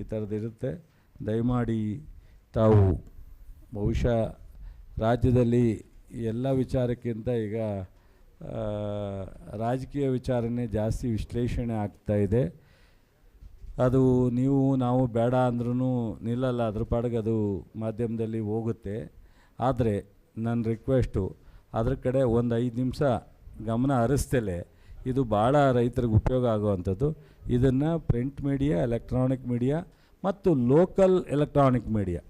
ಈ ಥರದ್ದಿರುತ್ತೆ. ದಯಮಾಡಿ ತಾವು ಬಹುಶಃ ರಾಜ್ಯದಲ್ಲಿ ಎಲ್ಲ ವಿಚಾರಕ್ಕಿಂತ ಈಗ ರಾಜಕೀಯ ವಿಚಾರನೇ ಜಾಸ್ತಿ ವಿಶ್ಲೇಷಣೆ ಆಗ್ತಾಯಿದೆ. ಅದು ನಾವು ಬೇಡ ಅಂದ್ರೂ ನಿಲ್ಲಲ್ಲ, ಅದ್ರ ಪಾಡಿಗೆ ಅದು ಮಾಧ್ಯಮದಲ್ಲಿ ಹೋಗುತ್ತೆ. ಆದರೆ ನನ್ನ ರಿಕ್ವೆಸ್ಟು ಅದ್ರ ಕಡೆ ಒಂದು 5 ನಿಮಿಷ ಗಮನ ಹರಿಸ್ತಲೇ ಇದು ಭಾಳ ರೈತರಿಗೆ ಉಪಯೋಗ ಆಗುವಂಥದ್ದು. ಇದನ್ನು ಪ್ರಿಂಟ್ ಮೀಡಿಯಾ, ಎಲೆಕ್ಟ್ರಾನಿಕ್ ಮೀಡಿಯಾ ಮತ್ತು ಲೋಕಲ್ ಎಲೆಕ್ಟ್ರಾನಿಕ್ ಮೀಡಿಯಾ,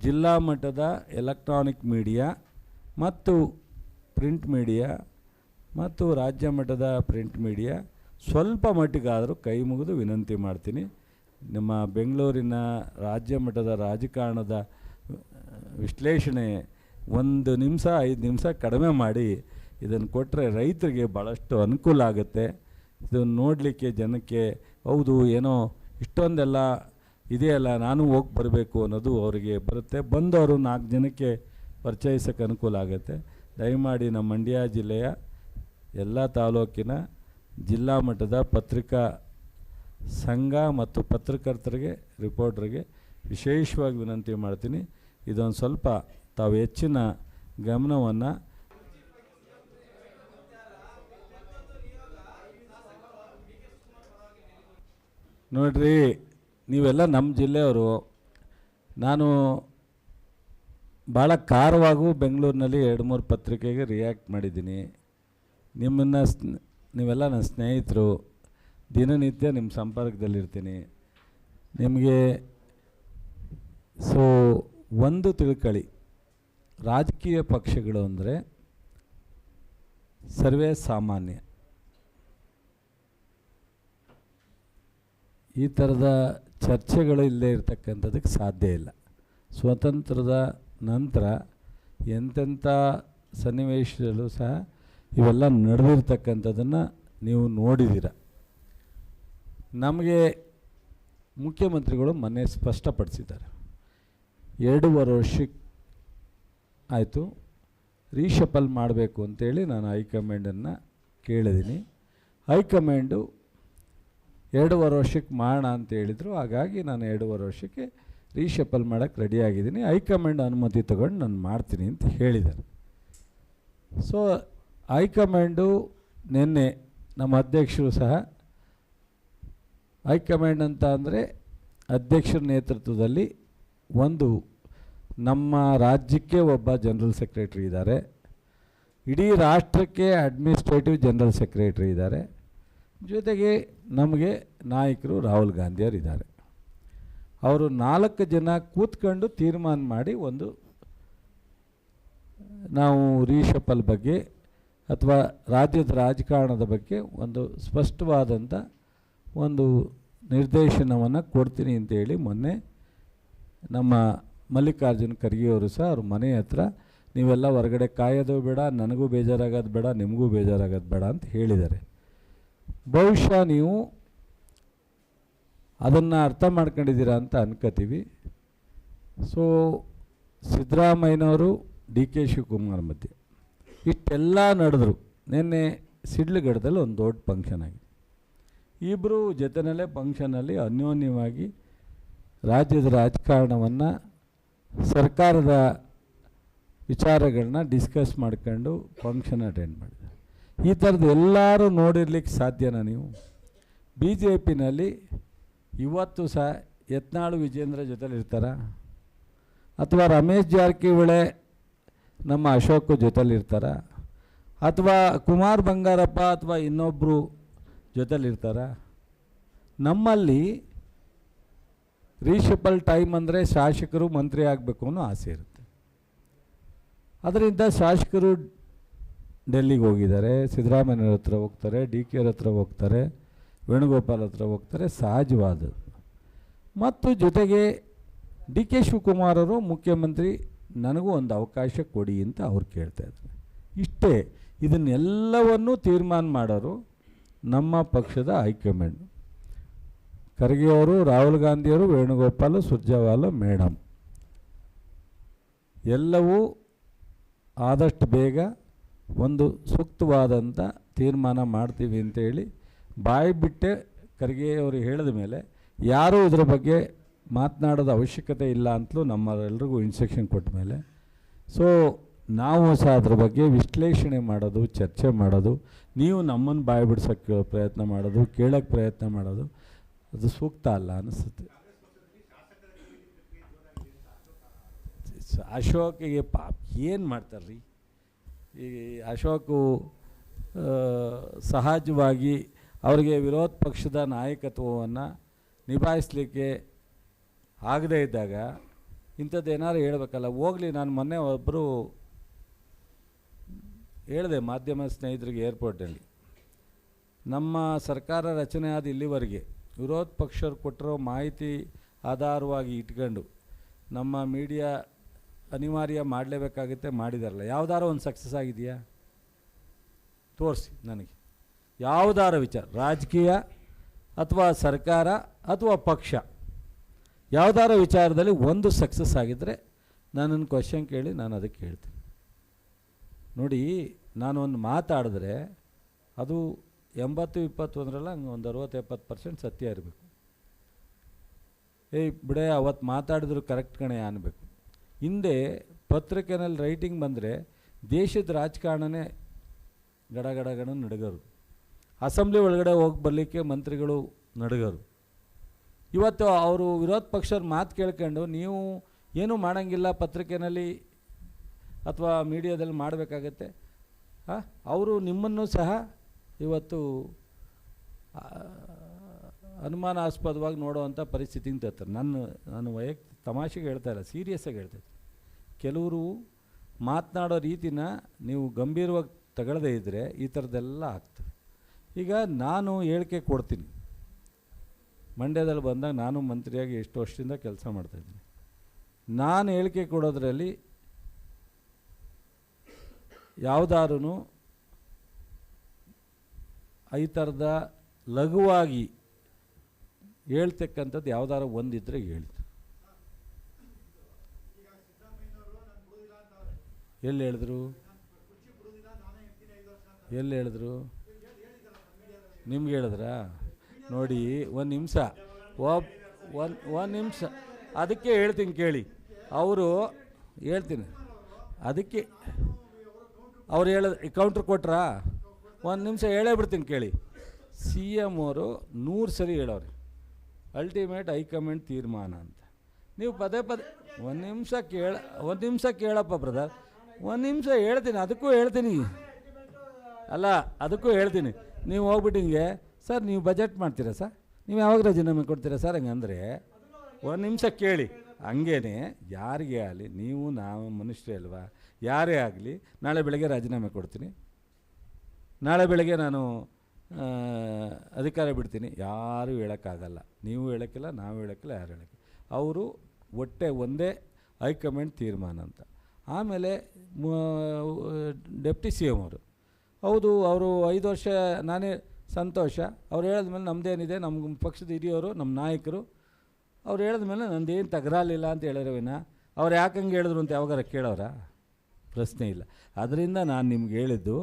ಜಿಲ್ಲಾ ಮಟ್ಟದ ಎಲೆಕ್ಟ್ರಾನಿಕ್ ಮೀಡಿಯಾ ಮತ್ತು ಪ್ರಿಂಟ್ ಮೀಡಿಯಾ ಮತ್ತು ರಾಜ್ಯ ಮಟ್ಟದ ಪ್ರಿಂಟ್ ಮೀಡಿಯಾ ಸ್ವಲ್ಪ ಮಟ್ಟಿಗಾದರೂ ಕೈ ಮುಗಿದು ವಿನಂತಿ ಮಾಡ್ತೀನಿ. ನಮ್ಮ ಬೆಂಗಳೂರಿನ ರಾಜ್ಯ ಮಟ್ಟದ ರಾಜಕಾರಣದ ವಿಶ್ಲೇಷಣೆ 1 ನಿಮಿಷ 5 ನಿಮಿಷ ಕಡಿಮೆ ಮಾಡಿ ಇದನ್ನು ಕೊಟ್ಟರೆ ರೈತರಿಗೆ ಭಾಳಷ್ಟು ಅನುಕೂಲ ಆಗುತ್ತೆ. ಇದನ್ನು ನೋಡಲಿಕ್ಕೆ ಜನಕ್ಕೆ ಹೌದು ಏನೋ ಇಷ್ಟೊಂದೆಲ್ಲ ಇದೆಯಲ್ಲ, ನಾನು ಹೋಗಿ ಬರಬೇಕು ಅನ್ನೋದು ಅವರಿಗೆ ಬರುತ್ತೆ. ಬಂದವರು 4 ಜನಕ್ಕೆ ಪರಿಚಯಿಸೋಕ್ಕೆ ಅನುಕೂಲ ಆಗುತ್ತೆ. ದಯಮಾಡಿ ನಮ್ಮ ಮಂಡ್ಯ ಜಿಲ್ಲೆಯ ಎಲ್ಲ ತಾಲೂಕಿನ ಜಿಲ್ಲಾ ಮಟ್ಟದ ಪತ್ರಿಕಾ ಸಂಘ ಮತ್ತು ಪತ್ರಕರ್ತರಿಗೆ, ರಿಪೋರ್ಟ್ರಿಗೆ ವಿಶೇಷವಾಗಿ ವಿನಂತಿ ಮಾಡ್ತೀನಿ, ಇದೊಂದು ಸ್ವಲ್ಪ ತಾವು ಹೆಚ್ಚಿನ ಗಮನವನ್ನು ನೋಡ್ರಿ. ನೀವೆಲ್ಲ ನಮ್ಮ ಜಿಲ್ಲೆಯವರು. ನಾನು ಭಾಳ ಖಾರವಾಗೂ ಬೆಂಗಳೂರಿನಲ್ಲಿ 2-3 ಪತ್ರಿಕೆಗೆ ರಿಯಾಕ್ಟ್ ಮಾಡಿದ್ದೀನಿ. ನೀವೆಲ್ಲ ನನ್ನ ಸ್ನೇಹಿತರು, ದಿನನಿತ್ಯ ನಿಮ್ಮ ಸಂಪರ್ಕದಲ್ಲಿರ್ತೀನಿ. ನಿಮಗೆ ಒಂದು ತಿಳ್ಕೊಳ್ಳಿ, ರಾಜಕೀಯ ಪಕ್ಷಗಳು ಅಂದರೆ ಸರ್ವೇ ಸಾಮಾನ್ಯ. ಈ ಥರದ ಚರ್ಚೆಗಳು ಇಲ್ಲದೆ ಇರತಕ್ಕಂಥದ್ದಕ್ಕೆ ಸಾಧ್ಯ ಇಲ್ಲ. ಸ್ವಾತಂತ್ರ್ಯದ ನಂತರ ಎಂತೆಂಥ ಸನ್ನಿವೇಶದಲ್ಲೂ ಸಹ ಇವೆಲ್ಲ ನಡೆದಿರ್ತಕ್ಕಂಥದ್ದನ್ನು ನೀವು ನೋಡಿದ್ದೀರ. ನಮಗೆ ಮುಖ್ಯಮಂತ್ರಿಗಳು ಮೊನ್ನೆ ಸ್ಪಷ್ಟಪಡಿಸಿದ್ದಾರೆ, 2.5 ವರ್ಷಕ್ಕೆ ಆಯಿತು ರೀಶಫಲ್ ಮಾಡಬೇಕು ಅಂತೇಳಿ ನಾನು ಹೈಕಮಾಂಡನ್ನು ಕೇಳಿದ್ದೀನಿ. ಹೈಕಮಾಂಡು 2.5 ವರ್ಷಕ್ಕೆ ಮಾಡೋಣ ಅಂತ ಹೇಳಿದರು. ಹಾಗಾಗಿ ನಾನು 2.5 ವರ್ಷಕ್ಕೆ ರೀಶಫಲ್ ಮಾಡೋಕ್ಕೆ ರೆಡಿಯಾಗಿದ್ದೀನಿ, ಹೈಕಮಾಂಡ್ ಅನುಮತಿ ತೊಗೊಂಡು ನಾನು ಮಾಡ್ತೀನಿ ಅಂತ ಹೇಳಿದ್ದಾರೆ. ಸೊ ಹೈಕಮಾಂಡು ನಿನ್ನೆ ನಮ್ಮ ಅಧ್ಯಕ್ಷರು ಸಹ, ಹೈಕಮಾಂಡ್ ಅಂತ ಅಂದರೆ ಅಧ್ಯಕ್ಷರ ನೇತೃತ್ವದಲ್ಲಿ ಒಂದು ನಮ್ಮ ರಾಜ್ಯಕ್ಕೆ ಒಬ್ಬ ಜನರಲ್ ಸೆಕ್ರೆಟ್ರಿ ಇದ್ದಾರೆ, ಇಡೀ ರಾಷ್ಟ್ರಕ್ಕೆ ಅಡ್ಮಿನಿಸ್ಟ್ರೇಟಿವ್ ಜನರಲ್ ಸೆಕ್ರೆಟ್ರಿ ಇದ್ದಾರೆ, ಜೊತೆಗೆ ನಮಗೆ ನಾಯಕರು ರಾಹುಲ್ ಗಾಂಧಿಯವರು ಇದ್ದಾರೆ. ಅವರು 4 ಜನ ಕೂತ್ಕೊಂಡು ತೀರ್ಮಾನ ಮಾಡಿ ಒಂದು ನಾವು ರೀಶಫಲ್ ಬಗ್ಗೆ ಅಥವಾ ರಾಜ್ಯದ ರಾಜಕಾರಣದ ಬಗ್ಗೆ ಒಂದು ಸ್ಪಷ್ಟವಾದಂಥ ಒಂದು ನಿರ್ದೇಶನವನ್ನು ಕೊಡ್ತೀನಿ ಅಂತೇಳಿ ಮೊನ್ನೆ ನಮ್ಮ ಮಲ್ಲಿಕಾರ್ಜುನ ಖರ್ಗೆ ಅವರು ಸಹ ಅವ್ರ ಮನೆ ಹತ್ರ ನೀವೆಲ್ಲ ಹೊರಗಡೆ ಕಾಯೋದು ಬೇಡ, ನನಗೂ ಬೇಜಾರಾಗೋದು ಬೇಡ, ನಿಮಗೂ ಬೇಜಾರಾಗೋದು ಬೇಡ ಅಂತ ಹೇಳಿದ್ದಾರೆ. ಬಹುಶಃ ನೀವು ಅದನ್ನು ಅರ್ಥ ಮಾಡ್ಕೊಂಡಿದ್ದೀರಾ ಅಂತ ಅನ್ಕೋತೀವಿ. ಸೊ ಸಿದ್ದರಾಮಯ್ಯನವರು ಡಿ ಕೆ ಶಿವಕುಮಾರ್ ಮಧ್ಯೆ ಇಷ್ಟೆಲ್ಲ ನಡೆದ್ರು. ನಿನ್ನೆ ಸಿಡ್ಲುಗಡದಲ್ಲಿ ಒಂದು ದೊಡ್ಡ ಫಂಕ್ಷನ್ ಆಗಿದೆ. ಇಬ್ಬರು ಜೊತೆಯಲ್ಲೇ ಫಂಕ್ಷನಲ್ಲಿ ಅನ್ಯೋನ್ಯವಾಗಿ ರಾಜ್ಯದ ರಾಜಕಾರಣವನ್ನು, ಸರ್ಕಾರದ ವಿಚಾರಗಳನ್ನ ಡಿಸ್ಕಸ್ ಮಾಡ್ಕೊಂಡು ಫಂಕ್ಷನ್ ಅಟೆಂಡ್ ಮಾಡಿದ್ದಾರೆ. ಈ ಥರದ್ದು ಎಲ್ಲರೂ ನೋಡಿರ್ಲಿಕ್ಕೆ ಸಾಧ್ಯನಾ ನೀವು? ಬಿ ಜೆ ಪಿನಲ್ಲಿ ಇವತ್ತು ಸಹ ಯತ್ನಾಳು ವಿಜೇಂದ್ರ ಜೊತೆಲಿ ಇರ್ತಾರ, ಅಥವಾ ರಮೇಶ್ ಜಾರಕಿಹೊಳಿ ನಮ್ಮ ಅಶೋಕ್ ಜೊತೆಲಿರ್ತಾರ, ಅಥವಾ ಕುಮಾರ್ ಬಂಗಾರಪ್ಪ ಅಥವಾ ಇನ್ನೊಬ್ಬರು ಜೊತೆಲಿರ್ತಾರ? ನಮ್ಮಲ್ಲಿ ರೀಶಫಲ್ ಟೈಮ್ ಅಂದರೆ ಶಾಸಕರು ಮಂತ್ರಿ ಆಗಬೇಕು ಅನ್ನೋ ಆಸೆ ಇರುತ್ತೆ. ಅದರಿಂದ ಶಾಸಕರು ಡೆಲ್ಲಿಗೆ ಹೋಗಿದ್ದಾರೆ, ಸಿದ್ದರಾಮಯ್ಯವ್ರ ಹತ್ರ ಹೋಗ್ತಾರೆ, ಡಿ ಕೆ ಅವ್ರ ಹತ್ರ ಹೋಗ್ತಾರೆ, ವೇಣುಗೋಪಾಲ್ ಹತ್ರ ಹೋಗ್ತಾರೆ, ಸಹಜವಾದದ್ದು. ಮತ್ತು ಜೊತೆಗೆ ಡಿ ಕೆ ಶಿವಕುಮಾರ್ ಅವರು ಮುಖ್ಯಮಂತ್ರಿ, ನನಗೂ ಒಂದು ಅವಕಾಶ ಕೊಡಿ ಅಂತ ಅವ್ರು ಕೇಳ್ತಾಯಿದ್ರು. ಇಷ್ಟೇ. ಇದನ್ನೆಲ್ಲವನ್ನೂ ತೀರ್ಮಾನ ಮಾಡೋರು ನಮ್ಮ ಪಕ್ಷದ ಹೈಕಮಾಂಡ್. ಖರ್ಗೆ ಅವರು, ರಾಹುಲ್ ಗಾಂಧಿಯವರು, ವೇಣುಗೋಪಾಲ್, ಸುರ್ಜೇವಾಲಾ ಮೇಡಮ್ ಎಲ್ಲವೂ ಆದಷ್ಟು ಬೇಗ ಒಂದು ಸೂಕ್ತವಾದಂಥ ತೀರ್ಮಾನ ಮಾಡ್ತೀವಿ ಅಂತೇಳಿ ಬಾಯಿ ಬಿಟ್ಟೆ ಖರ್ಗೆ ಅವರು ಹೇಳಿದ ಮೇಲೆ ಯಾರೂ ಇದ್ರ ಬಗ್ಗೆ ಮಾತನಾಡೋದು ಅವಶ್ಯಕತೆ ಇಲ್ಲ ಅಂತಲೂ ನಮ್ಮೆಲ್ಲರಿಗೂ ಇನ್ಸ್ಟ್ರಕ್ಷನ್ ಕೊಟ್ಟ ಮೇಲೆ ಸೊ ನಾವು ಸಹ ಅದ್ರ ಬಗ್ಗೆ ವಿಶ್ಲೇಷಣೆ ಮಾಡೋದು, ಚರ್ಚೆ ಮಾಡೋದು, ನೀವು ನಮ್ಮನ್ನು ಬಾಯಿ ಬಿಡ್ಸೋಕ್ಕೆ ಪ್ರಯತ್ನ ಮಾಡೋದು, ಕೇಳೋಕ್ಕೆ ಪ್ರಯತ್ನ ಮಾಡೋದು ಅದು ಸೂಕ್ತ ಅಲ್ಲ ಅನಿಸುತ್ತೆ. ಅಶೋಕಿಗೆ ಏನು ಮಾಡ್ತಾರ್ರಿ ಈ ಅಶೋಕು ಸಹಜವಾಗಿ ಅವರಿಗೆ ವಿರೋಧ ಪಕ್ಷದ ನಾಯಕತ್ವವನ್ನು ನಿಭಾಯಿಸಲಿಕ್ಕೆ ಆಗದೇ ಇದ್ದಾಗ ಇಂಥದ್ದು ಏನಾದ್ರು ಹೇಳಬೇಕಲ್ಲ. ಹೋಗಲಿ, ನಾನು ಮೊನ್ನೆ ಒಬ್ಬರು ಹೇಳಿದೆ ಮಾಧ್ಯಮ ಸ್ನೇಹಿತರಿಗೆ ಏರ್ಪೋರ್ಟಲ್ಲಿ, ನಮ್ಮ ಸರ್ಕಾರ ರಚನೆ ಆದ ಇಲ್ಲಿವರೆಗೆ ವಿರೋಧ ಪಕ್ಷರು ಕೊಟ್ಟಿರೋ ಮಾಹಿತಿ ಆಧಾರವಾಗಿ ಇಟ್ಕೊಂಡು ನಮ್ಮ ಮೀಡಿಯಾ ಅನಿವಾರ್ಯ ಮಾಡಲೇಬೇಕಾಗುತ್ತೆ, ಮಾಡಿದಾರಲ್ಲ. ಯಾವುದಾದ್ರು ಒಂದು ಸಕ್ಸಸ್ ಆಗಿದೆಯಾ ತೋರಿಸಿ ನನಗೆ. ಯಾವುದಾರ ವಿಚಾರ, ರಾಜಕೀಯ ಅಥವಾ ಸರ್ಕಾರ ಅಥವಾ ಪಕ್ಷ, ಯಾವುದಾರ ವಿಚಾರದಲ್ಲಿ ಒಂದು ಸಕ್ಸಸ್ ಆಗಿದ್ದರೆ ನನ್ನನ್ನು ಕ್ವಶನ್ ಕೇಳಿ ನಾನು ಅದಕ್ಕೆ ಹೇಳ್ತೀನಿ. ನೋಡಿ, ನಾನು ಒಂದು ಮಾತಾಡಿದ್ರೆ ಅದು 80-21 ಹಂಗೆ ಒಂದು 60-70% ಸತ್ಯ ಇರಬೇಕು. ಬಿಡೆ ಅವತ್ತು ಮಾತಾಡಿದ್ರು ಕರೆಕ್ಟ್ ಕಣೆ ಅನ್ನಬೇಕು. ಹಿಂದೆ ಪತ್ರಿಕೆಯಲ್ಲಿ ರೈಟಿಂಗ್ ಬಂದರೆ ದೇಶದ ರಾಜಕಾರಣನೇ ಗಡಗಡಗಣ ನಡಗರು, ಅಸೆಂಬ್ಲಿ ಒಳಗಡೆ ಹೋಗಿ ಬರಲಿಕ್ಕೆ ಮಂತ್ರಿಗಳು ನಡಗರು. ಇವತ್ತು ಅವರು ವಿರೋಧ ಪಕ್ಷದ ಮಾತು ಕೇಳ್ಕೊಂಡು ನೀವು ಏನೂ ಮಾಡೋಂಗಿಲ್ಲ ಪತ್ರಿಕೆಯಲ್ಲಿ ಅಥವಾ ಮೀಡಿಯಾದಲ್ಲಿ ಮಾಡಬೇಕಾಗತ್ತೆ. ಅವರು ನಿಮ್ಮನ್ನು ಸಹ ಇವತ್ತು ಅನುಮಾನಾಸ್ಪದವಾಗಿ ನೋಡೋವಂಥ ಪರಿಸ್ಥಿತಿಗೆ ತರ್ತಾರೆ. ನಾನು ವೈಯಕ್ತಿಕ ತಮಾಷೆಗೆ ಹೇಳ್ತಾ ಇಲ್ಲ, ಸೀರಿಯಸ್ಸಾಗಿ ಹೇಳ್ತಾಯಿದ್ದೆ. ಕೆಲವರು ಮಾತನಾಡೋ ರೀತಿನ ನೀವು ಗಂಭೀರವಾಗಿ ತಗೊಳ್ಳದೇ ಇದ್ದರೆ ಈ ಥರದ್ದೆಲ್ಲ ಆಗ್ತದೆ. ಈಗ ನಾನು ಹೇಳಿಕೆ ಕೊಡ್ತೀನಿ, ಮಂಡ್ಯದಲ್ಲಿ ಬಂದಾಗ ನಾನು ಮಂತ್ರಿಯಾಗಿ ಎಷ್ಟು ವರ್ಷದಿಂದ ಕೆಲಸ ಮಾಡ್ತಾಯಿದ್ದೀನಿ. ನಾನು ಹೇಳಿಕೆ ಕೊಡೋದ್ರಲ್ಲಿ ಯಾವುದಾದ್ರೂ ಈ ಥರದ ಲಘುವಾಗಿ ಹೇಳ್ತಕ್ಕಂಥದ್ದು ಯಾವುದಾದ್ರು ಒಂದಿದ್ದರೆ ಹೇಳಿ. ಎಲ್ಲಿ ಹೇಳಿದ್ರು? ಎಲ್ಲಿ ಹೇಳಿದ್ರು? ನಿಮ್ಗೆ ಹೇಳಿದ್ರಾ? ನೋಡಿ, ಒಂದು ನಿಮಿಷ, ಒಂದು ನಿಮಿಷ, ಅದಕ್ಕೆ ಹೇಳ್ತೀನಿ ಕೇಳಿ. ಅವರು ಹೇಳ್ತೀನಿ, ಅದಕ್ಕೆ ಅವ್ರು ಕೌಂಟ್ರ್ ಕೊಟ್ರಾ? ಒಂದು ನಿಮಿಷ ಹೇಳೇ ಬಿಡ್ತೀನಿ ಕೇಳಿ. CM ಅವರು 100 ಸರಿ ಹೇಳೋರು ಅಲ್ಟಿಮೇಟ್ ಹೈಕಮಾಂಡ್ ತೀರ್ಮಾನ ಅಂತ. ನೀವು ಪದೇ ಒಂದು ನಿಮಿಷ ಕೇಳಪ್ಪ ಬ್ರದರ್, ಒಂದು ನಿಮಿಷ ಹೇಳ್ತೀನಿ, ಅದಕ್ಕೂ ಹೇಳ್ತೀನಿ ಅಲ್ಲ, ಅದಕ್ಕೂ ಹೇಳ್ತೀನಿ. ನೀವು ಹೋಗ್ಬಿಟ್ಟು ಹಿಂಗೆ ಸರ್ ನೀವು ಬಜೆಟ್ ಮಾಡ್ತೀರಾ ಸರ್, ನೀವು ಯಾವಾಗ ರಾಜೀನಾಮೆ ಕೊಡ್ತೀರಾ ಸರ್ ಹಂಗಂದರೆ ಒಂದು ನಿಮಿಷ ಕೇಳಿ. ಹಂಗೇನೆ ಯಾರಿಗೆ ಆಗಲಿ, ನೀವು ನಾವು ಮನುಷ್ಯರೇ ಅಲ್ವಾ, ಯಾರೇ ಆಗಲಿ ನಾಳೆ ಬೆಳಗ್ಗೆ ರಾಜೀನಾಮೆ ಕೊಡ್ತೀನಿ, ನಾಳೆ ಬೆಳಗ್ಗೆ ನಾನು ಅಧಿಕಾರ ಬಿಡ್ತೀನಿ, ಯಾರೂ ಹೇಳೋಕ್ಕಾಗಲ್ಲ. ನೀವು ಹೇಳೋಕ್ಕಿಲ್ಲ, ನಾವು ಹೇಳೋಕ್ಕಿಲ್ಲ, ಯಾರು ಹೇಳೋಕ್ಕಿಲ್ಲ. ಅವರು ಒಟ್ಟೆ ಒಂದೇ ಹೈಕಮಾಂಡ್ ತೀರ್ಮಾನ ಅಂತ. ಆಮೇಲೆ ಡೆಪ್ಟಿ CM ಅವರು ಹೌದು, ಅವರು 5 ವರ್ಷ ನಾನೇ ಸಂತೋಷ. ಅವ್ರು ಹೇಳಿದ್ಮೇಲೆ ನಮ್ಮದೇನಿದೆ, ನಮ್ಮ ಪಕ್ಷದ ಹಿರಿಯವರು, ನಮ್ಮ ನಾಯಕರು ಅವ್ರು ಹೇಳಿದ್ಮೇಲೆ ನಂದೇನು ತಗರಾಲಿಲ್ಲ ಅಂತ ಹೇಳಿರೋವಿನ ಅವ್ರು ಯಾಕೆ ಹಂಗೆ ಹೇಳಿದ್ರು ಅಂತ ಯಾವಾಗಾರ ಕೇಳೋರ? ಪ್ರಶ್ನೆ ಇಲ್ಲ. ಅದರಿಂದ ನಾನು ನಿಮ್ಗೆ ಹೇಳಿದ್ದು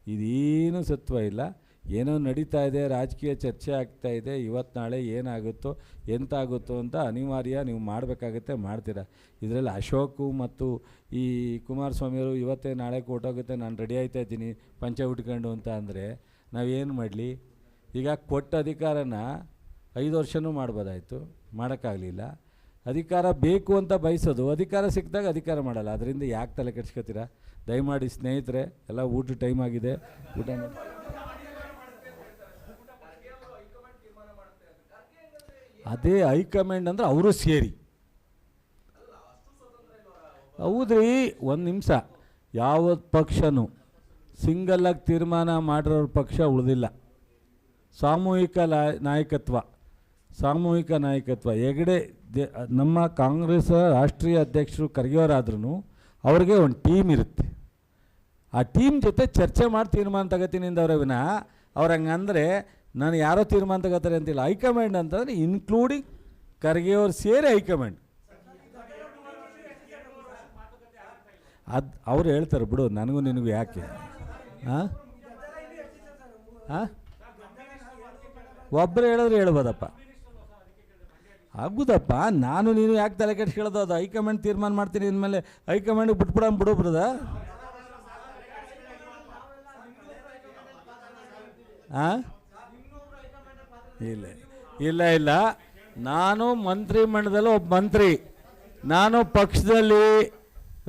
ಇದೇನೂ ಸತ್ವ ಇಲ್ಲ. ಏನೋ ನಡೀತಾ ಇದೆ, ರಾಜಕೀಯ ಚರ್ಚೆ ಆಗ್ತಾ ಇದೆ. ಇವತ್ತು ನಾಳೆ ಏನಾಗುತ್ತೋ ಎಂತಾಗುತ್ತೋ ಅಂತ ಅನಿವಾರ್ಯ, ನೀವು ಮಾಡಬೇಕಾಗುತ್ತೆ, ಮಾಡ್ತೀರಾ. ಇದರಲ್ಲಿ ಅಶೋಕು ಮತ್ತು ಈ ಕುಮಾರಸ್ವಾಮಿಯವರು ಇವತ್ತೇ ನಾಳೆ ಕೊಟ್ಟೋಗುತ್ತೆ, ನಾನು ರೆಡಿ ಆಯ್ತಾ ಇದ್ದೀನಿ ಪಂಚೆ ಉಟ್ಕೊಂಡು ಅಂತ ಅಂದರೆ ನಾವೇನು ಮಾಡಲಿ? ಈಗ ಕೊಟ್ಟ ಅಧಿಕಾರನ 5 ವರ್ಷವೂ ಮಾಡ್ಬೋದಾಯಿತು, ಮಾಡೋಕ್ಕಾಗಲಿಲ್ಲ. ಅಧಿಕಾರ ಬೇಕು ಅಂತ ಬಯಸೋದು, ಅಧಿಕಾರ ಸಿಕ್ಕಿದಾಗ ಅಧಿಕಾರ ಮಾಡಲ್ಲ. ಅದರಿಂದ ಯಾಕೆ ತಲೆ ಕೆಡ್ಸ್ಕೊತೀರಾ? ದಯಮಾಡಿ ಸ್ನೇಹಿತರೆ, ಎಲ್ಲ ಊಟ ಟೈಮ್ ಆಗಿದೆ, ಊಟ ಮಾಡಿ. ಅದೇ ಹೈಕಮಾಂಡ್ ಅಂದರೆ ಅವರು ಸೇರಿ. ಹೌದ್ರಿ, ಒಂದು ನಿಮಿಷ, ಯಾವ ಪಕ್ಷನೂ ಸಿಂಗಲ್ಲಾಗಿ ತೀರ್ಮಾನ ಮಾಡಿರೋರ ಪಕ್ಷ ಉಳಿದಿಲ್ಲ. ಸಾಮೂಹಿಕ ನಾಯಕತ್ವ ಹೆಗಡೆ ನಮ್ಮ ಕಾಂಗ್ರೆಸ್ ರಾಷ್ಟ್ರೀಯ ಅಧ್ಯಕ್ಷರು ಖರ್ಗೆಯವರಾದ್ರೂ ಅವ್ರಿಗೆ ಒಂದು ಟೀಮ್ ಇರುತ್ತೆ. ಆ ಟೀಮ್ ಜೊತೆ ಚರ್ಚೆ ಮಾಡಿ ತೀರ್ಮಾನ ತಗೋತೀನಿ ಅಂದವ್ರೆ ವಿನಃ ಅವ್ರು ಹಂಗಂದರೆ ನಾನು ಯಾರೋ ತೀರ್ಮಾನ ತಗೋತಾರೆ ಅಂತಿಲ್ಲ. ಹೈಕಮಾಂಡ್ ಅಂತಂದರೆ ಇನ್ಕ್ಲೂಡಿಂಗ್ ಖರ್ಗೆಯವ್ರು ಸೇರಿ ಹೈಕಮಾಂಡ್. ಅದು ಅವ್ರು ಹೇಳ್ತಾರೆ ಬಿಡು, ನನಗೂ ನಿನಗೂ ಯಾಕೆ? ಹಾಂ ಹಾಂ ಒಬ್ಬರು ಹೇಳಿದ್ರೆ ಹೇಳ್ಬೋದಪ್ಪ. ಆಗುದಪ್ಪ. ನಾನು ನೀನು ಯಾಕೆ ತಲೆ ಕೆಡಿಸ್ಕೊಳ್ಳೋದು? ಅದು ಹೈಕಮಾಂಡ್ ತೀರ್ಮಾನ ಮಾಡ್ತೀನಿ ಇನ್ಮೇಲೆ ಹೈಕಮಾಂಡಿಗೆ ಬಿಡು ಬ್ರದ. ಹಾಂ, ಇಲ್ಲ ಇಲ್ಲ ಇಲ್ಲ, ನಾನು ಮಂತ್ರಿಮಂಡಲದಲ್ಲಿ ಒಬ್ಬ ಮಂತ್ರಿ. ನಾನು ಪಕ್ಷದಲ್ಲಿ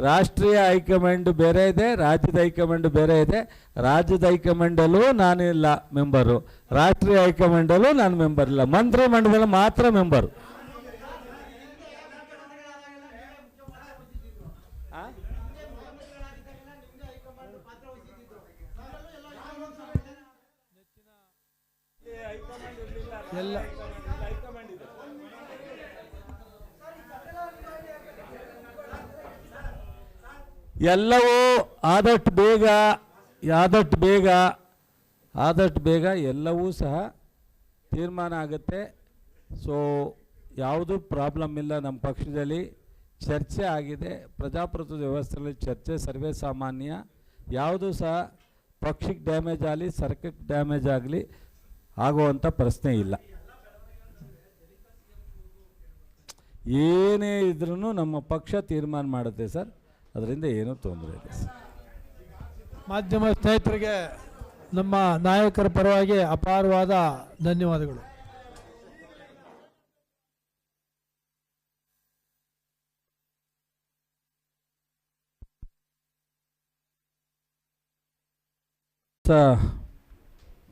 ರಾಷ್ಟ್ರೀಯ ಹೈಕಮಾಂಡ್ ಬೇರೆ ಇದೆ, ರಾಜ್ಯದ ಹೈಕಮಾಂಡ್ ಬೇರೆ ಇದೆ. ರಾಜ್ಯದ ಹೈಕಮಾಂಡಲ್ಲೂ ನಾನಿಲ್ಲ ಮೆಂಬರು, ರಾಷ್ಟ್ರೀಯ ಹೈಕಮಾಂಡಲ್ಲೂ ನಾನು ಮೆಂಬರ್ ಇಲ್ಲ, ಮಂತ್ರಿಮಂಡಲದಲ್ಲಿ ಮಾತ್ರ ಮೆಂಬರು. ಎಲ್ಲವೂ ಆದಷ್ಟು ಬೇಗ ಎಲ್ಲವೂ ಸಹ ತೀರ್ಮಾನ ಆಗುತ್ತೆ. ಸೊ ಯಾವುದೂ ಪ್ರಾಬ್ಲಮ್ ಇಲ್ಲ. ನಮ್ಮ ಪಕ್ಷದಲ್ಲಿ ಚರ್ಚೆ ಆಗಿದೆ. ಪ್ರಜಾಪ್ರಭುತ್ವ ವ್ಯವಸ್ಥೆಯಲ್ಲಿ ಚರ್ಚೆ ಸರ್ವೇ ಸಾಮಾನ್ಯ. ಯಾವುದೂ ಸಹ ಪಕ್ಷಕ್ಕೆ ಡ್ಯಾಮೇಜ್ ಆಗಲಿ ಸರ್ಕಾರಕ್ಕೆ ಡ್ಯಾಮೇಜ್ ಆಗಲಿ ಆಗುವಂಥ ಪ್ರಶ್ನೆ ಇಲ್ಲ. ಏನೇ ಇದ್ರೂ ನಮ್ಮ ಪಕ್ಷ ತೀರ್ಮಾನ ಮಾಡುತ್ತೆ ಸರ್, ಅದರಿಂದ ಏನೂ ತೊಂದರೆ ಇಲ್ಲ ಸರ್. ಮಾಧ್ಯಮ ಸ್ನೇಹಿತರಿಗೆ ನಮ್ಮ ನಾಯಕರ ಪರವಾಗಿ ಅಪಾರವಾದ ಧನ್ಯವಾದಗಳು.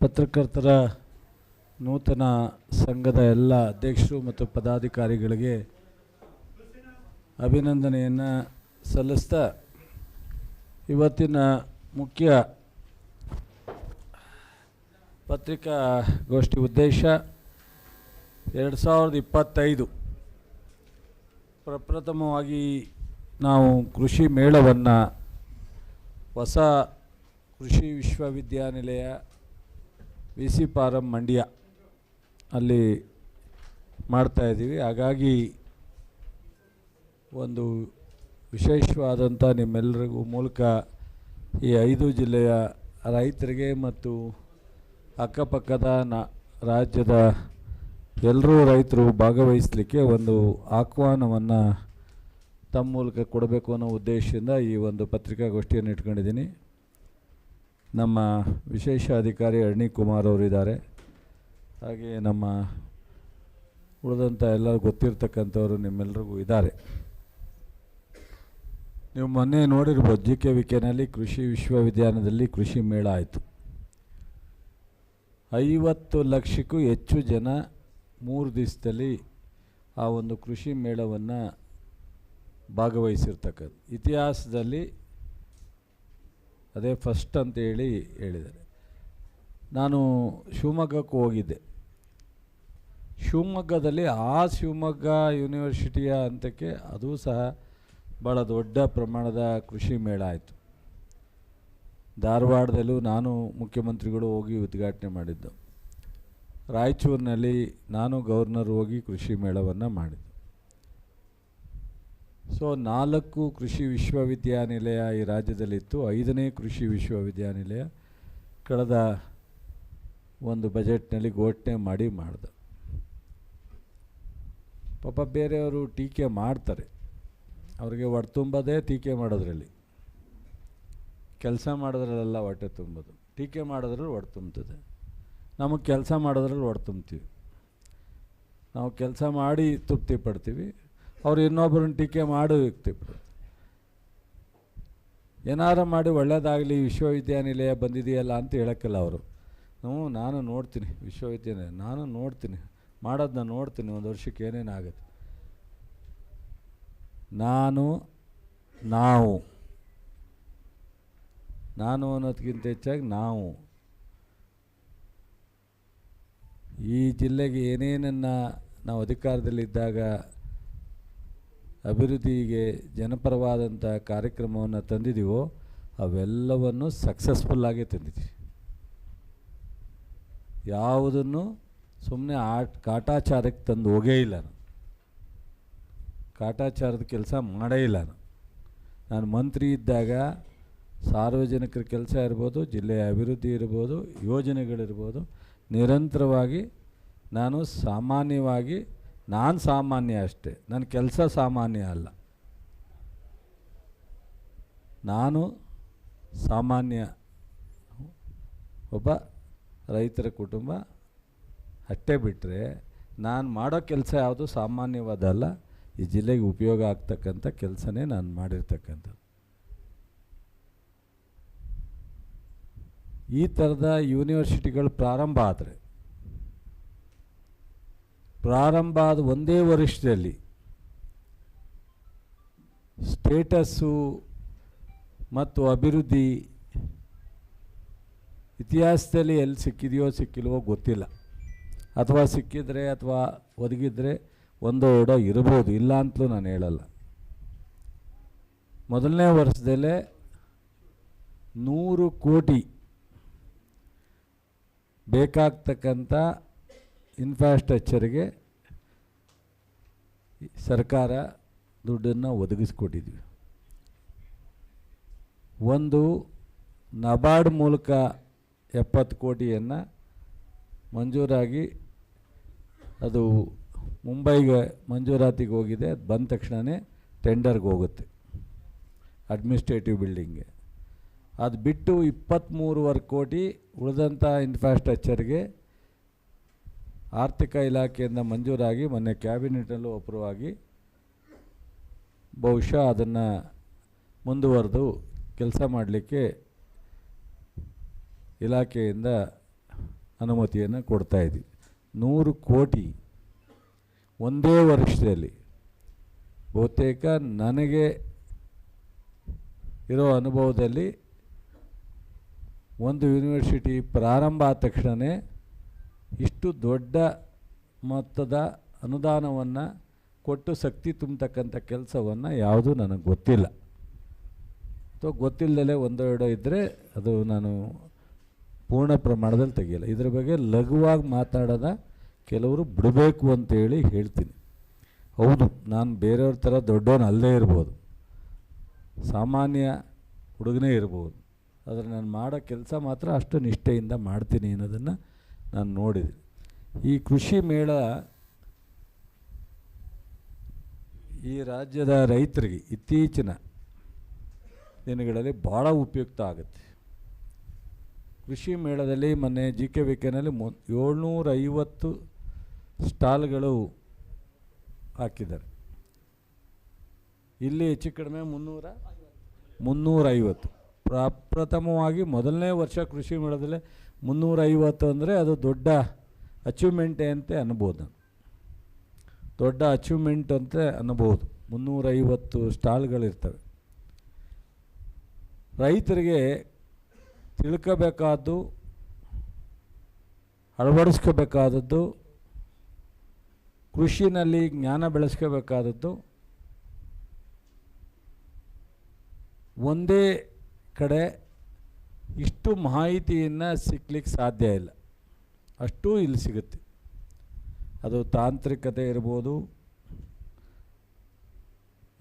ಪತ್ರಕರ್ತರ ನೂತನ ಸಂಘದ ಎಲ್ಲ ಅಧ್ಯಕ್ಷರು ಮತ್ತು ಪದಾಧಿಕಾರಿಗಳಿಗೆ ಅಭಿನಂದನೆಯನ್ನು ಸಲ್ಲಿಸ್ತಾ, ಇವತ್ತಿನ ಮುಖ್ಯ ಪತ್ರಿಕಾಗೋಷ್ಠಿ ಉದ್ದೇಶ 2025 ಪ್ರಪ್ರಥಮವಾಗಿ ನಾವು ಕೃಷಿ ಮೇಳವನ್ನು ಹೊಸ ಕೃಷಿ ವಿಶ್ವವಿದ್ಯಾನಿಲಯ ವಿ.ಸಿ. ಫಾರಂ ಮಂಡ್ಯ ಅಲ್ಲಿ ಮಾಡ್ತಾಯಿದ್ದೀವಿ. ಹಾಗಾಗಿ ಒಂದು ವಿಶೇಷವಾದಂಥ ನಿಮ್ಮೆಲ್ಲರಿಗೂ ಮೂಲಕ ಈ 5 ಜಿಲ್ಲೆಯ ರೈತರಿಗೆ ಮತ್ತು ಅಕ್ಕಪಕ್ಕದ ರಾಜ್ಯದ ಎಲ್ಲರೂ ರೈತರು ಭಾಗವಹಿಸಲಿಕ್ಕೆ ಒಂದು ಆಹ್ವಾನವನ್ನು ತಮ್ಮ ಮೂಲಕ ಕೊಡಬೇಕು ಅನ್ನೋ ಉದ್ದೇಶದಿಂದ ಈ ಒಂದು ಪತ್ರಿಕಾಗೋಷ್ಠಿಯನ್ನು ಇಟ್ಕೊಂಡಿದ್ದೀನಿ. ನಮ್ಮ ವಿಶೇಷ ಅಧಿಕಾರಿ ಅರ್ಣಿ ಕುಮಾರ್ ಅವರಿದ್ದಾರೆ. ಹಾಗೆ ನಮ್ಮ ಉಳಿದಂಥ ಎಲ್ಲರೂ ಗೊತ್ತಿರ್ತಕ್ಕಂಥವರು ನಿಮ್ಮೆಲ್ಲರಿಗೂ ಇದ್ದಾರೆ. ನೀವು ಮೊನ್ನೆ ನೋಡಿರ್ಬೋದು, JKVKನಲ್ಲಿ ಕೃಷಿ ವಿಶ್ವವಿದ್ಯಾಲಯದಲ್ಲಿ ಕೃಷಿ ಮೇಳ ಆಯಿತು. 50 ಲಕ್ಷಕ್ಕೂ ಹೆಚ್ಚು ಜನ 3 ದಿವಸದಲ್ಲಿ ಆ ಒಂದು ಕೃಷಿ ಮೇಳವನ್ನು ಭಾಗವಹಿಸಿರ್ತಕ್ಕಂಥ ಇತಿಹಾಸದಲ್ಲಿ ಅದೇ ಫಸ್ಟ್ ಅಂತ ಹೇಳಿದ್ದಾರೆ. ನಾನು ಶಿವಮೊಗ್ಗಕ್ಕೂ ಹೋಗಿದ್ದೆ. ಶಿವಮೊಗ್ಗದಲ್ಲಿ ಶಿವಮೊಗ್ಗ ಯೂನಿವರ್ಸಿಟಿಯ ಹಂತಕ್ಕೆ ಅದು ಸಹ ಭಾಳ ದೊಡ್ಡ ಪ್ರಮಾಣದ ಕೃಷಿ ಮೇಳ ಆಯಿತು. ಧಾರವಾಡದಲ್ಲೂ ನಾನು ಮುಖ್ಯಮಂತ್ರಿಗಳು ಹೋಗಿ ಉದ್ಘಾಟನೆ ಮಾಡಿದ್ದು. ರಾಯಚೂರಿನಲ್ಲಿ ನಾನು ಗವರ್ನರ್ ಹೋಗಿ ಕೃಷಿ ಮೇಳವನ್ನು ಮಾಡಿದ್ದು. ಸೊ 4 ಕೃಷಿ ವಿಶ್ವವಿದ್ಯಾನಿಲಯ ಈ ರಾಜ್ಯದಲ್ಲಿತ್ತು. 5ನೇ ಕೃಷಿ ವಿಶ್ವವಿದ್ಯಾನಿಲಯ ಕಳೆದ ಒಂದು ಬಜೆಟ್ನಲ್ಲಿ ಘೋಷಣೆ ಮಾಡಿದೆ. ಪಾಪ ಬೇರೆಯವರು ಟೀಕೆ ಮಾಡ್ತಾರೆ, ಅವ್ರಿಗೆ ಹೊಟ್ಟೆ ತುಂಬೋದೇ ಟೀಕೆ ಮಾಡೋದ್ರಲ್ಲಿ. ಕೆಲಸ ಮಾಡೋದ್ರಲ್ಲೆಲ್ಲ ಹೊಟ್ಟೆ ತುಂಬೋದು, ಟೀಕೆ ಮಾಡೋದ್ರಲ್ಲಿ ಹೊಟ್ಟೆ ತುಂಬ್ತದೆ. ನಮಗೆ ಕೆಲಸ ಮಾಡೋದ್ರಲ್ಲಿ ಹೊಟ್ಟೆ ತುಂಬ್ತೀವಿ. ನಾವು ಕೆಲಸ ಮಾಡಿ ತೃಪ್ತಿ ಪಡ್ತೀವಿ, ಅವ್ರು ಇನ್ನೊಬ್ಬರನ್ನ ಟೀಕೆ ಮಾಡಿ ತೃಪ್ತಿ ಪಡ್ತೀವಿ. ಏನಾರು ಮಾಡಿ ಒಳ್ಳೆಯದಾಗಲಿ ವಿಶ್ವವಿದ್ಯಾನಿಲಯ ಬಂದಿದೆಯಲ್ಲ ಅಂತ ಹೇಳೋಕ್ಕಲ್ಲ ಅವರು. ನಾನು ನೋಡ್ತೀನಿ ವಿಶ್ವವಿದ್ಯಾನಿಲಯ, ನಾನು ನೋಡ್ತೀನಿ ಮಾಡೋದನ್ನ ನೋಡ್ತೀನಿ, ಒಂದು ವರ್ಷಕ್ಕೆ ಏನೇನಾಗುತ್ತೆ. ನಾನು ಅನ್ನೋದಕ್ಕಿಂತ ಹೆಚ್ಚಾಗಿ ನಾವು ಈ ಜಿಲ್ಲೆಗೆ ಏನೇನನ್ನು ನಾವು ಅಧಿಕಾರದಲ್ಲಿದ್ದಾಗ ಅಭಿವೃದ್ಧಿಗೆ ಜನಪರವಾದಂಥ ಕಾರ್ಯಕ್ರಮವನ್ನು ತಂದಿದ್ದೀವೋ ಅವೆಲ್ಲವನ್ನು ಸಕ್ಸಸ್ಫುಲ್ಲಾಗಿ ತಂದಿದ್ದೀವಿ. ಯಾವುದನ್ನು ಸುಮ್ಮನೆ ಕಾಟಾಚಾರಕ್ಕೆ ತಂದು ಹೋಗೇ ಇಲ್ಲ. ಕಾಟಾಚಾರದ ಕೆಲಸ ಮಾಡೇ ಇಲ್ಲ. ನಾನು ಮಂತ್ರಿ ಇದ್ದಾಗ ಸಾರ್ವಜನಿಕರ ಕೆಲಸ ಇರ್ಬೋದು, ಜಿಲ್ಲೆಯ ಅಭಿವೃದ್ಧಿ ಇರ್ಬೋದು, ಯೋಜನೆಗಳಿರ್ಬೋದು, ನಿರಂತರವಾಗಿ ನಾನು ಸಾಮಾನ್ಯವಾಗಿ ನಾನು ಸಾಮಾನ್ಯ ಅಷ್ಟೇ, ನನ್ನ ಕೆಲಸ ಸಾಮಾನ್ಯ ಅಲ್ಲ. ನಾನು ಸಾಮಾನ್ಯ ಒಬ್ಬ ರೈತರ ಕುಟುಂಬ ಅಷ್ಟೇ. ಬಿಟ್ಟರೆ ನಾನು ಮಾಡೋ ಕೆಲಸ ಯಾವುದು ಸಾಮಾನ್ಯವಾದಲ್ಲ, ಈ ಜಿಲ್ಲೆಗೆ ಉಪಯೋಗ ಆಗ್ತಕ್ಕಂಥ ಕೆಲಸನೇ ನಾನು ಮಾಡಿರ್ತಕ್ಕಂಥದ್ದು. ಈ ಥರದ ಯೂನಿವರ್ಸಿಟಿಗಳು ಪ್ರಾರಂಭ ಆದ ಒಂದೇ ವರ್ಷದಲ್ಲಿ ಸ್ಟೇಟಸ್ಸು ಮತ್ತು ಅಭಿವೃದ್ಧಿ ಇತಿಹಾಸದಲ್ಲಿ ಎಲ್ಲಿ ಸಿಕ್ಕಿದೆಯೋ ಸಿಕ್ಕಿಲ್ವೋ ಗೊತ್ತಿಲ್ಲ. ಅಥವಾ ಸಿಕ್ಕಿದರೆ ಅಥವಾ ಒದಗಿದ್ರೆ ಒಂದೋ ಎರಡೋ ಇರ್ಬೋದು, ಇಲ್ಲ ಅಂತಲೂ ನಾನು ಹೇಳಲ್ಲ. ಮೊದಲನೇ ವರ್ಷದಲ್ಲೇ 100 ಕೋಟಿ ಬೇಕಾಗ್ತಕ್ಕಂಥ ಇನ್ಫ್ರಾಸ್ಟ್ರಕ್ಚರ್ಗೆ ಸರ್ಕಾರ ದುಡ್ಡನ್ನು ಒದಗಿಸ್ಕೊಟ್ಟಿದ್ವಿ. ಒಂದು ನಬಾರ್ಡ್ ಮೂಲಕ 70 ಕೋಟಿಯನ್ನು ಮಂಜೂರಾಗಿ ಅದು ಮುಂಬೈಗೆ ಮಂಜೂರಾತಿಗೆ ಹೋಗಿದೆ. ಅದು ಬಂದ ತಕ್ಷಣವೇ ಟೆಂಡರ್ಗೆ ಹೋಗುತ್ತೆ ಅಡ್ಮಿನಿಸ್ಟ್ರೇಟಿವ್ ಬಿಲ್ಡಿಂಗ್ಗೆ. ಅದು ಬಿಟ್ಟು 23.25 ಕೋಟಿ ಉಳಿದಂಥ ಇನ್ಫ್ರಾಸ್ಟ್ರಕ್ಚರ್ಗೆ ಆರ್ಥಿಕ ಇಲಾಖೆಯಿಂದ ಮಂಜೂರಾಗಿ ಮೊನ್ನೆ ಕ್ಯಾಬಿನೆಟಲ್ಲೂ ಅಪ್ರೂವ್ ಆಗಿ ಬಹುಶಃ ಅದನ್ನು ಮುಂದುವರೆದು ಕೆಲಸ ಮಾಡಲಿಕ್ಕೆ ಇಲಾಖೆಯಿಂದ ಅನುಮತಿಯನ್ನು ಕೊಡ್ತಾಯಿದ್ದೀವಿ. 100 ಕೋಟಿ ಒಂದೇ ವರ್ಷದಲ್ಲಿ. ಬಹುತೇಕ ನನಗೆ ಇರೋ ಅನುಭವದಲ್ಲಿ ಒಂದು ಯೂನಿವರ್ಸಿಟಿ ಪ್ರಾರಂಭ ಆದ ತಕ್ಷಣವೇ ಇಷ್ಟು ದೊಡ್ಡ ಮೊತ್ತದ ಅನುದಾನವನ್ನು ಕೊಟ್ಟು ಶಕ್ತಿ ತುಂಬತಕ್ಕಂಥ ಕೆಲಸವನ್ನು ಯಾವುದೂ ನನಗೆ ಗೊತ್ತಿಲ್ಲ. ಅಥವಾ ಗೊತ್ತಿಲ್ಲದಲೇ ಒಂದೋ ಎರಡೋ ಇದ್ದರೆ ಅದು ನಾನು ಪೂರ್ಣ ಪ್ರಮಾಣದಲ್ಲಿ ತೆಗೆಯಲ್ಲ. ಇದ್ರ ಬಗ್ಗೆ ಲಘುವಾಗಿ ಮಾತಾಡೋದ ಕೆಲವರು ಬಿಡಬೇಕು ಅಂತೇಳಿ ಹೇಳ್ತೀನಿ. ಹೌದು, ನಾನು ಬೇರೆಯವ್ರ ಥರ ದೊಡ್ಡವನಲ್ಲೇ ಇರ್ಬೋದು, ಸಾಮಾನ್ಯ ಹುಡುಗನೇ ಇರ್ಬೋದು, ಆದರೆ ನಾನು ಮಾಡೋ ಕೆಲಸ ಮಾತ್ರ ಅಷ್ಟು ನಿಷ್ಠೆಯಿಂದ ಮಾಡ್ತೀನಿ ಅನ್ನೋದನ್ನು ನಾನು ನೋಡಿದೆ. ಈ ಕೃಷಿ ಮೇಳ ಈ ರಾಜ್ಯದ ರೈತರಿಗೆ ಇತ್ತೀಚಿನ ದಿನಗಳಲ್ಲಿ ಭಾಳ ಉಪಯುಕ್ತ ಆಗುತ್ತೆ. ಕೃಷಿ ಮೇಳದಲ್ಲಿ ಮೊನ್ನೆ GKVKನಲ್ಲಿ 750 ಸ್ಟಾಲ್ಗಳು ಹಾಕಿದ್ದಾರೆ. ಇಲ್ಲಿ ಹೆಚ್ಚು ಕಡಿಮೆ 350. ಪ್ರಪ್ರಥಮವಾಗಿ ಮೊದಲನೇ ವರ್ಷ ಕೃಷಿ ಮೇಳದಲ್ಲೇ 350 ಅಂದರೆ ಅದು ದೊಡ್ಡ ಅಚೀವ್ಮೆಂಟೇ ಅಂತ ಅನ್ಬೋದು. ನಾನು ದೊಡ್ಡ ಅಚೀವ್ಮೆಂಟ್ ಅಂತ ಅನ್ಬೋದು. 350 ಸ್ಟಾಲ್ಗಳಿರ್ತವೆ. ರೈತರಿಗೆ ತಿಳ್ಕೋಬೇಕಾದ್ದು, ಅಳವಡಿಸ್ಕೋಬೇಕಾದದ್ದು, ಕೃಷಿನಲ್ಲಿ ಜ್ಞಾನ ಬೆಳೆಸ್ಕೋಬೇಕಾದದ್ದು ಒಂದೇ ಕಡೆ ಇಷ್ಟು ಮಾಹಿತಿಯನ್ನು ಸಿಗ್ಲಿಕ್ಕೆ ಸಾಧ್ಯ ಇಲ್ಲ. ಅಷ್ಟೂ ಇಲ್ಲಿ ಸಿಗುತ್ತೆ. ಅದು ತಾಂತ್ರಿಕತೆ ಇರ್ಬೋದು,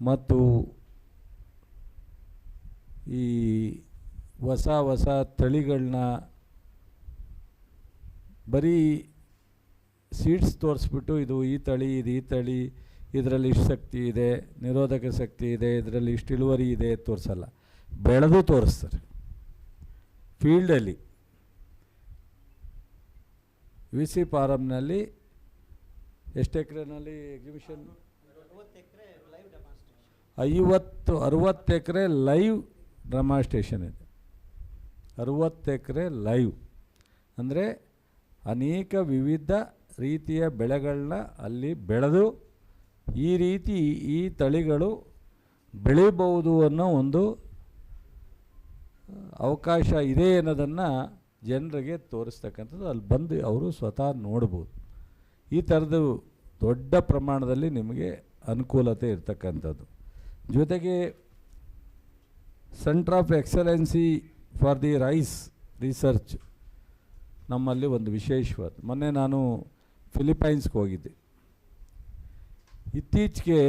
ಮತ್ತು ಈ ಹೊಸ ಹೊಸ ತಳಿಗಳನ್ನ ಬರೀ ಸೀಡ್ಸ್ ತೋರಿಸ್ಬಿಟ್ಟು ಇದು ಈ ತಳಿ, ಇದು ಈ ತಳಿ, ಇದರಲ್ಲಿ ಇಷ್ಟು ಶಕ್ತಿ ಇದೆ, ನಿರೋಧಕ ಶಕ್ತಿ ಇದೆ, ಇದರಲ್ಲಿ ಇಷ್ಟು ಇಳುವರಿ ಇದೆ ತೋರಿಸಲ್ಲ, ಬೆಳೆದು ತೋರಿಸ್ತಾರೆ. ಫೀಲ್ಡಲ್ಲಿ VC ಫಾರಮ್ನಲ್ಲಿ ಎಷ್ಟು ಎಕರೆನಲ್ಲಿ ಎಕ್ಸಿಬಿಷನ್? 60 ಎಕರೆ ಲೈವ್ ಡೆಮಾನ್ಸ್ಟ್ರೇಷನ್ ಇದೆ. 60 ಎಕರೆ ಲೈವ್ ಅಂದರೆ ಅನೇಕ ವಿವಿಧ ರೀತಿಯ ಬೆಳೆಗಳನ್ನ ಅಲ್ಲಿ ಬೆಳೆದು ಈ ರೀತಿ ಈ ತಳಿಗಳು ಬೆಳಿಬಹುದು ಅನ್ನೋ ಒಂದು ಅವಕಾಶ ಇದೆ ಅನ್ನೋದನ್ನು ಜನರಿಗೆ ತೋರಿಸ್ತಕ್ಕಂಥದ್ದು. ಅಲ್ಲಿ ಬಂದು ಅವರು ಸ್ವತಃ ನೋಡ್ಬೋದು. ಈ ಥರದ್ದು ದೊಡ್ಡ ಪ್ರಮಾಣದಲ್ಲಿ ನಿಮಗೆ ಅನುಕೂಲತೆ ಇರ್ತಕ್ಕಂಥದ್ದು. ಜೊತೆಗೆ centre of excellency for the rice research ನಮ್ಮಲ್ಲಿ ಒಂದು ವಿಶೇಷವಾದ. ಮೊನ್ನೆ ನಾನು ಫಿಲಿಪೈನ್ಸ್ಗೆ ಹೋಗಿದ್ದೆ. ಇತ್ತೀಚೆಗೆ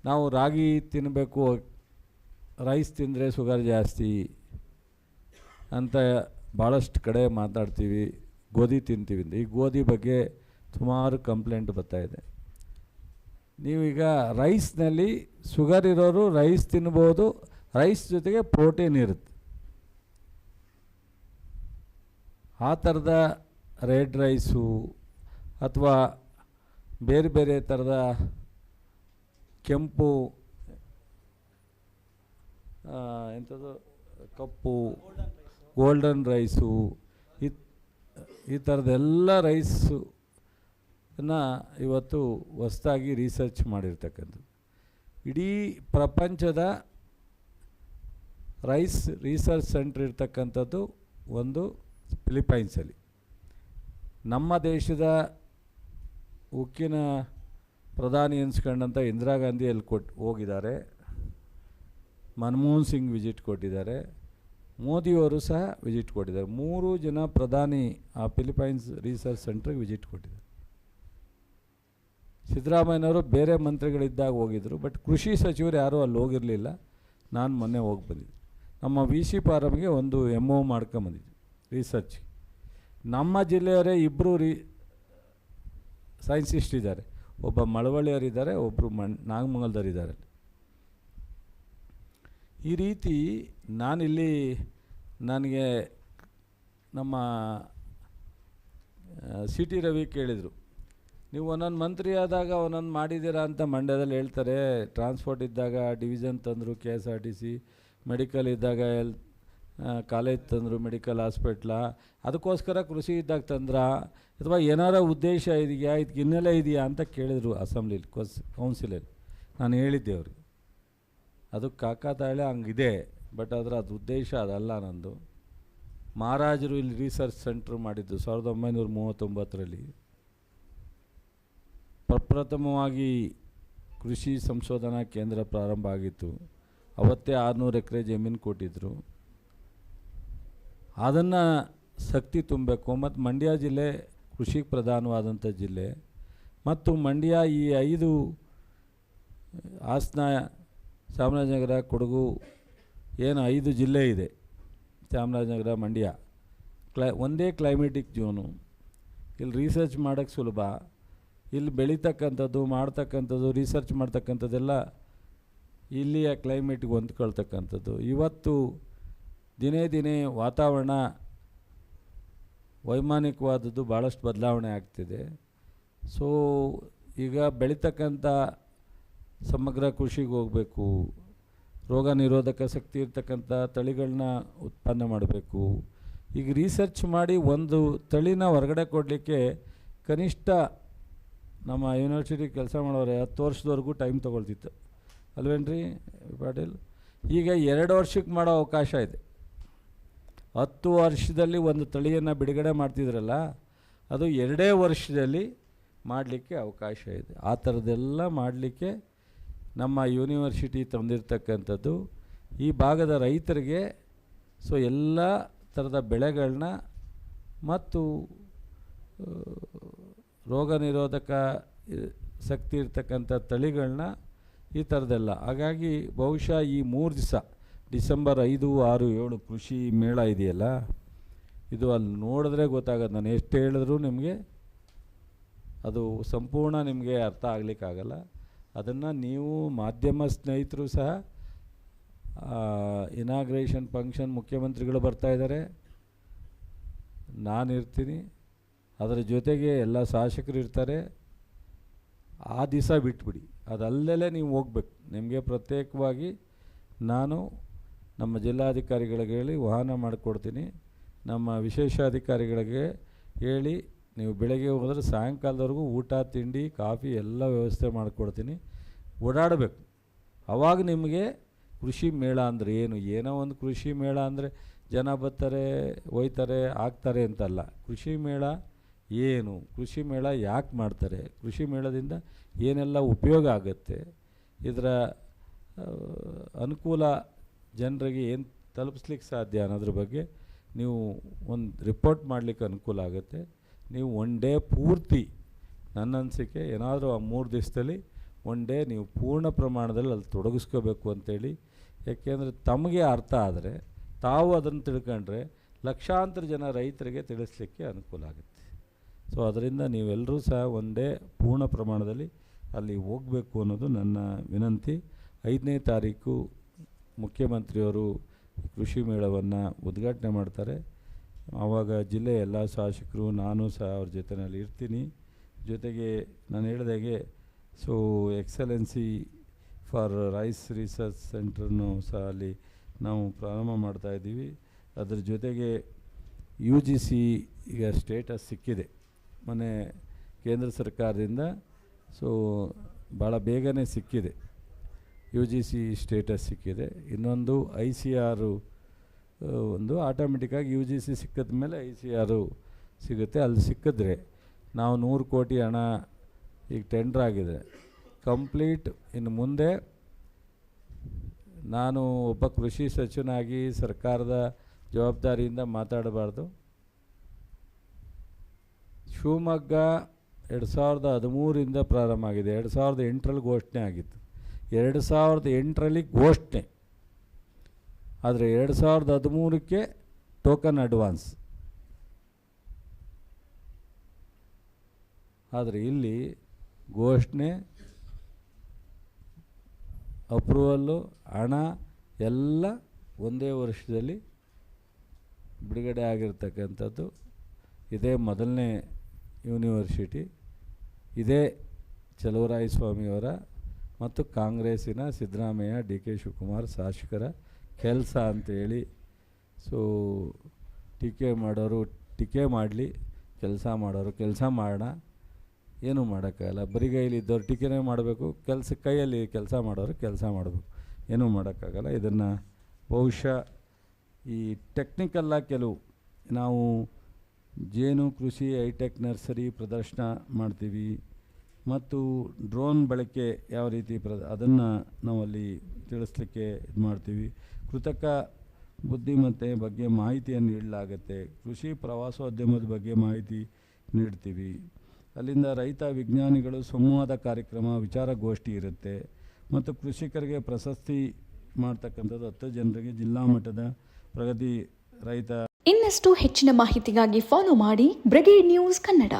ನಾವು ರಾಗಿ ತಿನ್ನಬೇಕು, ರೈಸ್ ತಿಂದರೆ ಶುಗರ್ ಜಾಸ್ತಿ ಅಂತ ಭಾಳಷ್ಟು ಕಡೆ ಮಾತಾಡ್ತೀವಿ, ಗೋಧಿ ತಿಂತೀವಿ ಅಂತ. ಈ ಗೋಧಿ ಬಗ್ಗೆ ಸುಮಾರು ಕಂಪ್ಲೇಂಟ್ ಬರ್ತಾಯಿದೆ. ನೀವೀಗ ರೈಸ್ನಲ್ಲಿ ಶುಗರ್ ಇರೋರು ರೈಸ್ ತಿನ್ಬೋದು, ರೈಸ್ ಜೊತೆಗೆ ಪ್ರೋಟೀನ್ ಇರುತ್ತೆ. ಆ ಥರದ ರೆಡ್ ರೈಸು ಅಥವಾ ಬೇರೆ ಬೇರೆ ಥರದ ಕೆಂಪು ಎಂಥದ್ದು ಕಪ್ಪು ಗೋಲ್ಡನ್ ರೈಸು ಈ ಥರದ್ದೆಲ್ಲ ರೈಸನ್ನ ಇವತ್ತು ಹೊಸದಾಗಿ ರಿಸರ್ಚ್ ಮಾಡಿರ್ತಕ್ಕಂಥದ್ದು. ಇಡೀ ಪ್ರಪಂಚದ ರೈಸ್ ರಿಸರ್ಚ್ ಸೆಂಟ್ರ್ ಇರ್ತಕ್ಕಂಥದ್ದು ಒಂದು ಫಿಲಿಪೈನ್ಸಲ್ಲಿ. ನಮ್ಮ ದೇಶದ ಉಕ್ಕಿನ ಪ್ರಧಾನಿ ಎನ್ಸ್ಕೊಂಡಂಥ ಇಂದಿರಾ ಗಾಂಧಿ ಅಲ್ಲಿ ಹೋಗಿದ್ದಾರೆ, ಮನಮೋಹನ್ ಸಿಂಗ್ ವಿಸಿಟ್ ಕೊಟ್ಟಿದ್ದಾರೆ, ಮೋದಿಯವರು ಸಹ ವಿಸಿಟ್ ಕೊಟ್ಟಿದ್ದಾರೆ. 3 ಜನ ಪ್ರಧಾನಿ ಆ ಫಿಲಿಪೈನ್ಸ್ ರಿಸರ್ಚ್ ಸೆಂಟ್ರಿಗೆ ವಿಸಿಟ್ ಕೊಟ್ಟಿದ್ದಾರೆ. ಸಿದ್ದರಾಮಯ್ಯನವರು ಬೇರೆ ಮಂತ್ರಿಗಳಿದ್ದಾಗ ಹೋಗಿದ್ದರು, ಬಟ್ ಕೃಷಿ ಸಚಿವರು ಯಾರೂ ಅಲ್ಲಿ ಹೋಗಿರಲಿಲ್ಲ. ನಾನು ಮೊನ್ನೆ ಹೋಗಿ ಬಂದಿದ್ದೆ. ನಮ್ಮ VC ಫಾರಮ್ಗೆ ಒಂದು MO ಮಾಡ್ಕೊಂಬಂದಿದ್ದೆ ರಿಸರ್ಚ್. ನಮ್ಮ ಜಿಲ್ಲೆಯವರೇ 2 ಸೈನ್ಸಿಸ್ಟ್ ಇದ್ದಾರೆ, ಒಬ್ಬ ಮಳವಳ್ಳಿಯವರಿದ್ದಾರೆ, ಒಬ್ಬರು ನಾಗಮಂಗಲದವರಿದ್ದಾರೆ. ಈ ರೀತಿ ನಾನಿಲ್ಲಿ ನನಗೆ ನಮ್ಮ CT ರವಿ ಕೇಳಿದರು, ನೀವು ಒಂದೊಂದು ಮಂತ್ರಿ ಆದಾಗ ಒಂದೊಂದು ಮಾಡಿದ್ದೀರಾ ಅಂತ ಮಂಡ್ಯದಲ್ಲಿ ಹೇಳ್ತಾರೆ. ಟ್ರಾನ್ಸ್ಪೋರ್ಟ್ ಇದ್ದಾಗ ಡಿವಿಷನ್ ತಂದರು, KSRTC, ಮೆಡಿಕಲ್ ಇದ್ದಾಗ ಕಾಲೇಜ್ ತಂದರು, ಮೆಡಿಕಲ್ ಹಾಸ್ಪಿಟ್ಲ, ಅದಕ್ಕೋಸ್ಕರ ಕೃಷಿ ಇದ್ದಾಗ ತಂದ್ರ ಅಥವಾ ಏನಾರ ಉದ್ದೇಶ ಇದೆಯಾ, ಇದಕ್ಕೆ ಹಿನ್ನೆಲೆ ಇದೆಯಾ ಅಂತ ಕೇಳಿದರು ಅಸೆಂಬ್ಲಿಲಿ, ಕೌನ್ಸಿಲಲ್ಲಿ. ನಾನು ಹೇಳಿದ್ದೆ ಅವ್ರಿಗೆ, ಅದು ಕಾಕತಾಳೆ ಹಂಗಿದೆ, ಬಟ್ ಅದರ ಅದು ಉದ್ದೇಶ ಅದಲ್ಲ ನಂದು. ಮಹಾರಾಜರು ಇಲ್ಲಿ ರಿಸರ್ಚ್ ಸೆಂಟ್ರ್ ಮಾಡಿದ್ದು 1939ರಲ್ಲಿ. ಪ್ರಪ್ರಥಮವಾಗಿ ಕೃಷಿ ಸಂಶೋಧನಾ ಕೇಂದ್ರ ಪ್ರಾರಂಭ ಆಗಿತ್ತು. ಅವತ್ತೇ 600 ಎಕರೆ ಜಮೀನು ಕೊಟ್ಟಿದ್ದರು. ಅದನ್ನು ಶಕ್ತಿ ತುಂಬಬೇಕು. ಮತ್ತು ಮಂಡ್ಯ ಜಿಲ್ಲೆ ಕೃಷಿಗೆ ಪ್ರಧಾನವಾದಂಥ ಜಿಲ್ಲೆ. ಮತ್ತು ಮಂಡ್ಯ ಈ 5 ಹಾಸನ, ಚಾಮರಾಜನಗರ, ಕೊಡಗು ಏನು 5 ಜಿಲ್ಲೆ ಇದೆ, ಚಾಮರಾಜನಗರ, ಮಂಡ್ಯ, ಒಂದೇ ಕ್ಲೈಮೇಟಿಕ್ ಝೋನು. ಇಲ್ಲಿ ರಿಸರ್ಚ್ ಮಾಡೋಕ್ಕೆ ಸುಲಭ. ಇಲ್ಲಿ ಬೆಳೀತಕ್ಕಂಥದ್ದು, ಮಾಡ್ತಕ್ಕಂಥದ್ದು, ರಿಸರ್ಚ್ ಮಾಡ್ತಕ್ಕಂಥದ್ದೆಲ್ಲ ಇಲ್ಲಿಯ ಕ್ಲೈಮೇಟ್ಗೆ ಹೊಂದ್ಕೊಳ್ತಕ್ಕಂಥದ್ದು. ಇವತ್ತು ದಿನೇ ದಿನೇ ವಾತಾವರಣ ವೈಮಾನಿಕವಾದದ್ದು ಭಾಳಷ್ಟು ಬದಲಾವಣೆ ಆಗ್ತಿದೆ. ಸೊ ಈಗ ಬೆಳೀತಕ್ಕಂಥ ಸಮಗ್ರ ಕೃಷಿಗೆ ಹೋಗಬೇಕು, ರೋಗ ನಿರೋಧಕ ಶಕ್ತಿ ಇರ್ತಕ್ಕಂಥ ತಳಿಗಳನ್ನ ಉತ್ಪನ್ನ ಮಾಡಬೇಕು. ಈಗ ರಿಸರ್ಚ್ ಮಾಡಿ ಒಂದು ತಳಿನ ಹೊರಗಡೆ ಕೊಡಲಿಕ್ಕೆ ಕನಿಷ್ಠ ನಮ್ಮ ಯೂನಿವರ್ಸಿಟಿ ಕೆಲಸ ಮಾಡೋರೆ 10 ವರ್ಷದವರೆಗೂ ಟೈಮ್ ತೊಗೊಳ್ತಿತ್ತು ಅಲ್ವೇನ್ರಿ ಪಾಟೀಲ್? ಈಗ 2 ವರ್ಷಕ್ಕೆ ಮಾಡೋ ಅವಕಾಶ ಇದೆ. 10 ವರ್ಷದಲ್ಲಿ ಒಂದು ತಳಿಯನ್ನು ಬಿಡುಗಡೆ ಮಾಡ್ತಿದ್ರಲ್ಲ, ಅದು 2 ವರ್ಷದಲ್ಲಿ ಮಾಡಲಿಕ್ಕೆ ಅವಕಾಶ ಇದೆ. ಆ ಥರದ್ದೆಲ್ಲ ಮಾಡಲಿಕ್ಕೆ ನಮ್ಮ ಯೂನಿವರ್ಸಿಟಿ ತಂದಿರ್ತಕ್ಕಂಥದ್ದು ಈ ಭಾಗದ ರೈತರಿಗೆ. ಸೊ ಎಲ್ಲ ಥರದ ಬೆಳೆಗಳನ್ನ ಮತ್ತು ರೋಗ ನಿರೋಧಕ ಶಕ್ತಿ ಇರ್ತಕ್ಕಂಥ ತಳಿಗಳನ್ನ ಈ ಥರದ್ದೆಲ್ಲ. ಹಾಗಾಗಿ ಬಹುಶಃ ಈ 3 ದಿವಸ ಡಿಸೆಂಬರ್ 5, 6, 7 ಕೃಷಿ ಮೇಳ ಇದೆಯಲ್ಲ, ಇದು ಅಲ್ಲಿ ನೋಡಿದ್ರೆ ಗೊತ್ತಾಗೋದು. ನಾನು ಎಷ್ಟು ಹೇಳಿದ್ರೂ ನಿಮಗೆ ಅದು ಸಂಪೂರ್ಣ ನಿಮಗೆ ಅರ್ಥ ಆಗಲಿಕ್ಕಾಗಲ್ಲ. ಅದನ್ನು ನೀವು ಮಾಧ್ಯಮ ಸ್ನೇಹಿತರು ಸಹ ಇನಾಗ್ರೇಷನ್ ಫಂಕ್ಷನ್ ಮುಖ್ಯಮಂತ್ರಿಗಳು ಬರ್ತಾಯಿದ್ದಾರೆ, ನಾನಿರ್ತೀನಿ, ಅದರ ಜೊತೆಗೆ ಎಲ್ಲ ಶಾಸಕರು ಇರ್ತಾರೆ. ಆ ದಿವಸ ಬಿಟ್ಬಿಡಿ, ಅದಲ್ಲದೆ ನೀವು ಹೋಗ್ಬೇಕು. ನಿಮಗೆ ಪ್ರತ್ಯೇಕವಾಗಿ ನಾನು ನಮ್ಮ ಜಿಲ್ಲಾಧಿಕಾರಿಗಳಿಗೆ ಹೇಳಿ ವಾಹನ ಮಾಡಿಕೊಡ್ತೀನಿ, ನಮ್ಮ ವಿಶೇಷಾಧಿಕಾರಿಗಳಿಗೆ ಹೇಳಿ ನೀವು ಬೆಳಗ್ಗೆ ಹೋದರೆ ಸಾಯಂಕಾಲದವರೆಗೂ ಊಟ, ತಿಂಡಿ, ಕಾಫಿ ಎಲ್ಲ ವ್ಯವಸ್ಥೆ ಮಾಡಿಕೊಡ್ತೀನಿ. ಓಡಾಡಬೇಕು. ಆವಾಗ ನಿಮಗೆ ಕೃಷಿ ಮೇಳ ಅಂದರೆ ಏನೋ ಒಂದು ಕೃಷಿ ಮೇಳ ಅಂದರೆ ಜನ ಬರ್ತಾರೆ, ಹೋಯ್ತಾರೆ, ಆಗ್ತಾರೆ ಅಂತಲ್ಲ. ಕೃಷಿ ಮೇಳ ಏನು, ಕೃಷಿ ಮೇಳ ಯಾಕೆ ಮಾಡ್ತಾರೆ, ಕೃಷಿ ಮೇಳದಿಂದ ಏನೆಲ್ಲ ಉಪಯೋಗ ಆಗುತ್ತೆ, ಇದರ ಅನುಕೂಲ ಜನರಿಗೆ ಏನು ತಲುಪಿಸ್ಲಿಕ್ಕೆ ಸಾಧ್ಯ ಅನ್ನೋದ್ರ ಬಗ್ಗೆ ನೀವು ಒಂದು ರಿಪೋರ್ಟ್ ಮಾಡಲಿಕ್ಕೆ ಅನುಕೂಲ ಆಗುತ್ತೆ. ನೀವು 1 ಡೇ ಪೂರ್ತಿ, ನನ್ನ ಅನಿಸಿಕೆ ಏನಾದರೂ ಆ 3 ದಿವಸದಲ್ಲಿ 1 ಡೇ ನೀವು ಪೂರ್ಣ ಪ್ರಮಾಣದಲ್ಲಿ ಅಲ್ಲಿ ತೊಡಗಿಸ್ಕೋಬೇಕು ಅಂತೇಳಿ. ಯಾಕೆಂದರೆ ತಮಗೆ ಅರ್ಥ ಆದರೆ, ತಾವು ಅದನ್ನು ತಿಳ್ಕೊಂಡ್ರೆ ಲಕ್ಷಾಂತರ ಜನ ರೈತರಿಗೆ ತಿಳಿಸ್ಲಿಕ್ಕೆ ಅನುಕೂಲ ಆಗುತ್ತೆ. ಸೊ ಅದರಿಂದ ನೀವೆಲ್ಲರೂ ಸಹ ಒಂದೇ ಪೂರ್ಣ ಪ್ರಮಾಣದಲ್ಲಿ ಅಲ್ಲಿ ಹೋಗಬೇಕು ಅನ್ನೋದು ನನ್ನ ವಿನಂತಿ. 5ನೇ ತಾರೀಕು ಮುಖ್ಯಮಂತ್ರಿಯವರು ಕೃಷಿ ಮೇಳವನ್ನು ಉದ್ಘಾಟನೆ ಮಾಡ್ತಾರೆ. ಆವಾಗ ಜಿಲ್ಲೆಯ ಎಲ್ಲ ಶಾಸಕರು ನಾನು ಸಹ ಅವ್ರ ಜೊತೆಯಲ್ಲಿ ಇರ್ತೀನಿ. ಜೊತೆಗೆ ನಾನು ಹೇಳಿದಾಗೆ so excellence for rice research ಸೆಂಟ್ರನ್ನು ಸಹ ಅಲ್ಲಿ ನಾವು ಪ್ರಾರಂಭ ಮಾಡ್ತಾಯಿದ್ದೀವಿ. ಅದರ ಜೊತೆಗೆ UGC ಈಗ ಸ್ಟೇಟಸ್ ಸಿಕ್ಕಿದೆ ಮೊನ್ನೆ ಕೇಂದ್ರ ಸರ್ಕಾರದಿಂದ. ಸೊ ಭಾಳ ಬೇಗನೆ ಸಿಕ್ಕಿದೆ, UGC ಸ್ಟೇಟಸ್ ಸಿಕ್ಕಿದೆ. ಇನ್ನೊಂದು ICR ಒಂದು ಆಟೋಮೆಟಿಕ್ಕಾಗಿ UGC ಸಿಕ್ಕಿದ ಮೇಲೆ ICR ಸಿಗುತ್ತೆ. ಅಲ್ಲಿ ಸಿಕ್ಕಿದ್ರೆ ನಾವು 100 ಕೋಟಿ ಹಣ ಈಗ ಟೆಂಡ್ರ್ ಆಗಿದೆ ಕಂಪ್ಲೀಟ್. ಇನ್ನು ಮುಂದೆ ನಾನು ಒಬ್ಬ ಕೃಷಿ ಸಚಿವನಾಗಿ ಸರ್ಕಾರದ ಜವಾಬ್ದಾರಿಯಿಂದ ಮಾತಾಡಬಾರ್ದು. ಶಿವಮೊಗ್ಗ 2013ರಿಂದ ಪ್ರಾರಂಭ ಆಗಿದೆ, 2008ರಲ್ಲಿ ಘೋಷಣೆ ಆಗಿತ್ತು. 2008ರಲ್ಲಿ ಘೋಷಣೆ ಆದರೆ 2013ಕ್ಕೆ ಟೋಕನ್ ಅಡ್ವಾನ್ಸ್. ಆದರೆ ಇಲ್ಲಿ ಘೋಷಣೆ, ಅಪ್ರೂವಲ್ಲು, ಹಣ ಎಲ್ಲ ಒಂದೇ ವರ್ಷದಲ್ಲಿ ಬಿಡುಗಡೆ ಆಗಿರ್ತಕ್ಕಂಥದ್ದು. ಇದೇ ಮೊದಲನೇ ಯೂನಿವರ್ಸಿಟಿ. ಇದೇ ಚಲುವರಾಯಸ್ವಾಮಿಯವರ ಮತ್ತು ಕಾಂಗ್ರೆಸ್ಸಿನ ಸಿದ್ದರಾಮಯ್ಯ DK ಶಿವಕುಮಾರ್ ಶಾಸಕರ ಕೆಲಸ ಅಂತೇಳಿ. ಸೊ ಟೀಕೆ ಮಾಡೋರು ಟೀಕೆ ಮಾಡಲಿ, ಕೆಲಸ ಮಾಡೋರು ಕೆಲಸ ಮಾಡೋಣ. ಏನೂ ಮಾಡೋಕ್ಕಾಗಲ್ಲ. ಬರಿಗೈಲಿದ್ದವ್ರು ಟೀಕೆನೇ ಮಾಡಬೇಕು, ಕೈಯಲ್ಲಿ ಕೆಲಸ ಮಾಡೋರು ಕೆಲಸ ಮಾಡಬೇಕು. ಏನೂ ಮಾಡೋಕ್ಕಾಗಲ್ಲ. ಇದನ್ನು ಬಹುಶಃ ಈ ಟೆಕ್ನಿಕಲ್ಲಾಗಿ ಕೆಲವು ನಾವು ಜೇನು ಕೃಷಿ ಹೈಟೆಕ್ ನರ್ಸರಿ ಪ್ರದರ್ಶನ ಮಾಡ್ತೀವಿ ಮತ್ತು ಡ್ರೋನ್ ಬಳಕೆ ಯಾವ ರೀತಿ ಅದನ್ನು ನಾವಲ್ಲಿ ತಿಳಿಸ್ಲಿಕ್ಕೆ ಇದು ಮಾಡ್ತೀವಿ. ಕೃತಕ ಬುದ್ಧಿಮತ್ತೆ ಬಗ್ಗೆ ಮಾಹಿತಿಯನ್ನು ನೀಡಲಾಗುತ್ತೆ. ಕೃಷಿ ಪ್ರವಾಸೋದ್ಯಮದ ಬಗ್ಗೆ ಮಾಹಿತಿ ನೀಡ್ತೀವಿ. ಅಲ್ಲಿಂದ ರೈತ ವಿಜ್ಞಾನಿಗಳು ಸಂವಾದ ಕಾರ್ಯಕ್ರಮ, ವಿಚಾರಗೋಷ್ಠಿ ಇರುತ್ತೆ ಮತ್ತು ಕೃಷಿಕರಿಗೆ ಪ್ರಶಸ್ತಿ ಮಾಡ್ತಕ್ಕಂಥದ್ದು 10 ಜನರಿಗೆ ಜಿಲ್ಲಾ ಮಟ್ಟದ ಪ್ರಗತಿ ರೈತ. ಇನ್ನಷ್ಟು ಹೆಚ್ಚಿನ ಮಾಹಿತಿಗಾಗಿ ಫಾಲೋ ಮಾಡಿ ಬ್ರಿಗೇಡ್ ನ್ಯೂಸ್ ಕನ್ನಡ.